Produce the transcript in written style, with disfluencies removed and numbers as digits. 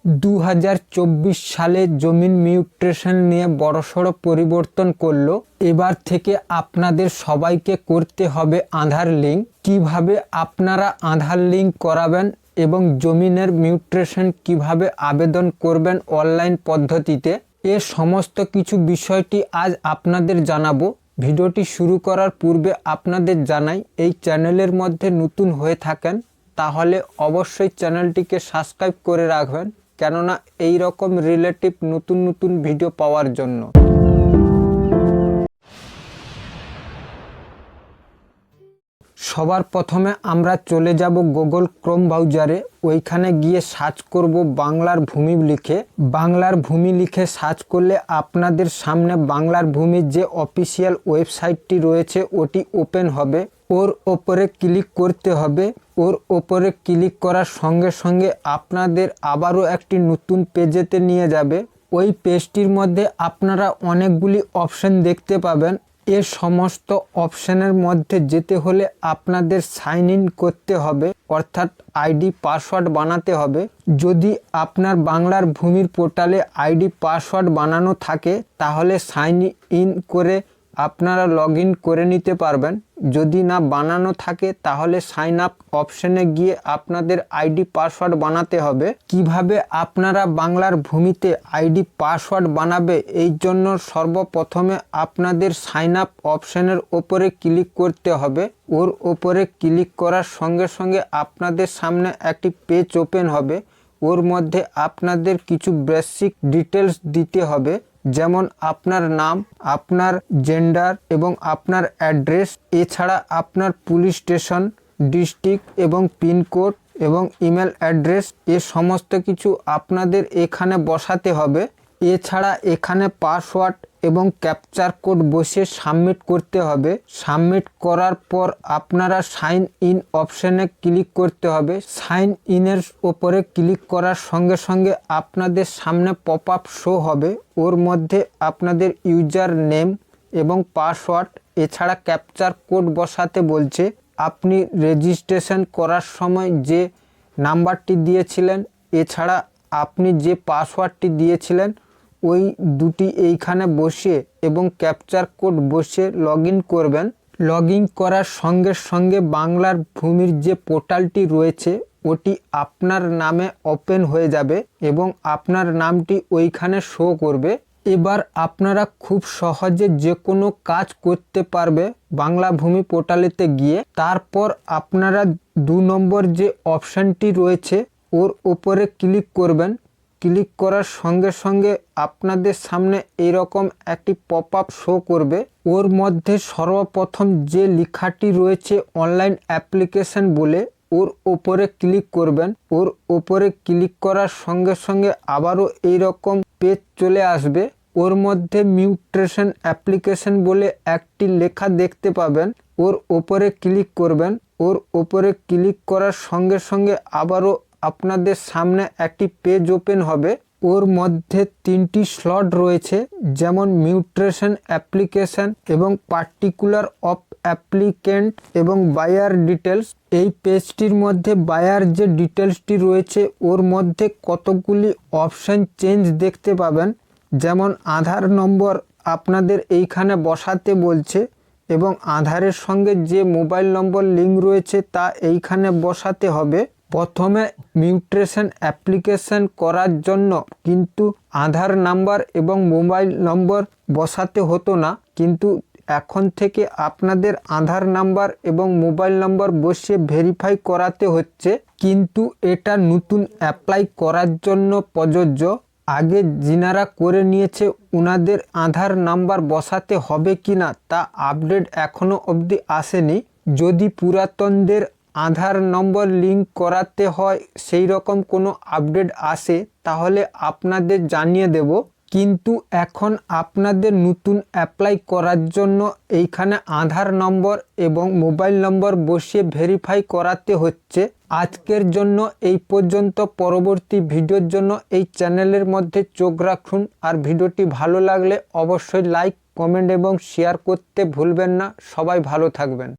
2024 সালে জমিন মিউটেশন নিয়ে বড়সড় পরিবর্তন করলো। এবার থেকে আপনাদের সবাইকে করতে হবে আধার লিঙ্ক। কিভাবে আপনারা আধার লিঙ্ক করাবেন এবং জমিনের মিউটেশন কিভাবে আবেদন করবেন অনলাইন পদ্ধতিতে, এ সমস্ত কিছু বিষয়টি আজ আপনাদের জানাবো। ভিডিওটি শুরু করার পূর্বে আপনাদের জানাই, এই চ্যানেলের মধ্যে নতুন হয়ে থাকেন তাহলে অবশ্যই চ্যানেলটিকে সাবস্ক্রাইব করে রাখবেন, কেননা এই রকম রিলেটিভ নতুন নতুন ভিডিও পাওয়ার জন্য। সবার প্রথমে আমরা চলে যাব গুগল ক্রোম ব্রাউজারে। ওইখানে গিয়ে সার্চ করব বাংলার ভূমি লিখে। বাংলার ভূমি লিখে সার্চ করলে আপনাদের সামনে বাংলার ভূমির যে অফিসিয়াল ওয়েবসাইটটি রয়েছে ওটি ওপেন হবে। ওর ওপরে ক্লিক করতে হবে। ওর ওপরে ক্লিক করার সঙ্গে সঙ্গে আপনাদের আবারও একটি নতুন পেজেতে নিয়ে যাবে। ওই পেজটির মধ্যে আপনারা অনেকগুলি অপশন দেখতে পাবেন। এ সমস্ত অপশনের মধ্যে যেতে হলে আপনাদের সাইন ইন করতে হবে, অর্থাৎ আইডি পাসওয়ার্ড বানাতে হবে। যদি আপনার বাংলার ভূমির পোর্টালে আইডি পাসওয়ার্ড বানানো থাকে তাহলে সাইন ইন করে আপনারা লগ ইন করে নিতে পারবেন। যদি না বানানো থাকে তাহলে সাইন আপ অপশনে গিয়ে আপনাদের আইডি পাসওয়ার্ড বানাতে হবে। কিভাবে আপনারা বাংলার ভূমিতে আইডি পাসওয়ার্ড বানাবে, এই জন্য সর্বপ্রথমে আপনাদের সাইন আপ অপশনের ওপরে ক্লিক করতে হবে। ওর ওপরে ক্লিক করার সঙ্গে সঙ্গে আপনাদের সামনে একটি পেজ ওপেন হবে। ওর মধ্যে আপনাদের কিছু বেসিক ডিটেলস দিতে হবে, যেমন আপনার নাম, আপনার জেন্ডার এবং আপনার অ্যাড্রেস, এছাড়া আপনার পুলিশ স্টেশন, ডিস্ট্রিক্ট এবং পিনকোড এবং ইমেল অ্যাড্রেস, এ সমস্ত কিছু আপনাদের এখানে বসাতে হবে। এছাড়া এখানে পাসওয়ার্ড এবং ক্যাপচার কোড বসিয়ে সাবমিট করতে হবে। সাবমিট করার পর আপনারা সাইন ইন অপশানে ক্লিক করতে হবে। সাইন ইনের ওপরে ক্লিক করার সঙ্গে সঙ্গে আপনাদের সামনে পপ আপ শো হবে। ওর মধ্যে আপনাদের ইউজার নেম এবং পাসওয়ার্ড এছাড়া ক্যাপচার কোড বসাতে বলছে। আপনি রেজিস্ট্রেশন করার সময় যে নাম্বারটি দিয়েছিলেন এছাড়া আপনি যে পাসওয়ার্ডটি দিয়েছিলেন ওই দুটি এইখানে বসিয়ে এবং ক্যাপচার কোড বসিয়ে লগ ইন করবেন। লগ ইন করার সঙ্গে সঙ্গে বাংলার ভূমির যে পোর্টালটি রয়েছে ওটি আপনার নামে ওপেন হয়ে যাবে এবং আপনার নামটি ওইখানে শো করবে। এবার আপনারা খুব সহজে যে কোনো কাজ করতে পারবে বাংলা ভূমি পোর্টালেতে গিয়ে। তারপর আপনারা 2 নম্বর যে অপশানটি রয়েছে ওর ওপরে ক্লিক করবেন। ক্লিক করার সঙ্গে সঙ্গে আপনাদের সামনে এরকম একটি পপ আপ শো করবে। ওর মধ্যে সর্বপ্রথম যে লেখাটি রয়েছে অনলাইন অ্যাপ্লিকেশন বলে, ওর ওপরে ক্লিক করবেন। ওর ওপরে ক্লিক করার সঙ্গে সঙ্গে আবারও এইরকম পেজ চলে আসবে। ওর মধ্যে মিউটেশন অ্যাপ্লিকেশন বলে একটি লেখা দেখতে পাবেন। ওর ওপরে ক্লিক করবেন। ওর ওপরে ক্লিক করার সঙ্গে সঙ্গে আবারও আপনাদের সামনে একটি পেজ ওপেন হবে। ওর মধ্যে 3টি স্লট রয়েছে, যেমন মিউটেশন অ্যাপ্লিকেশন এবং পার্টিকুলার অফ অ্যাপ্লিকেন্ট এবং বায়ার ডিটেলস। এই পেজটির মধ্যে বায়ার যে ডিটেলসটি রয়েছে ওর মধ্যে কতগুলি অপশান চেঞ্জ দেখতে পাবেন, যেমন আধার নম্বর আপনাদের এইখানে বসাতে বলছে এবং আধারের সঙ্গে যে মোবাইল নম্বর লিঙ্ক রয়েছে তা এইখানে বসাতে হবে। প্রথমে মিউটেশন অ্যাপ্লিকেশন করার জন্য কিন্তু আধার নাম্বার এবং মোবাইল নম্বর বসাতে হতো না, কিন্তু এখন থেকে আপনাদের আধার নাম্বার এবং মোবাইল নম্বর বসিয়ে ভেরিফাই করাতে হচ্ছে। কিন্তু এটা নতুন অ্যাপ্লাই করার জন্য প্রযোজ্য। আগে যিনারা করে নিয়েছে ওনাদের আধার নাম্বার বসাতে হবে কিনা তা আপডেট এখনো অবধি আসেনি। যদি পুরাতনদের আধার নম্বর লিঙ্ক করাতে হয় সেই রকম কোনো আপডেট আসে তাহলে আপনাদের জানিয়ে দেব। কিন্তু এখন আপনাদের নতুন অ্যাপ্লাই করার জন্য এইখানে আধার নম্বর এবং মোবাইল নম্বর বসিয়ে ভেরিফাই করাতে হচ্ছে। আজকের জন্য এই পর্যন্ত। পরবর্তী ভিডিওর জন্য এই চ্যানেলের মধ্যে চোখ রাখুন। আর ভিডিওটি ভালো লাগলে অবশ্যই লাইক, কমেন্ট এবং শেয়ার করতে ভুলবেন না। সবাই ভালো থাকবেন।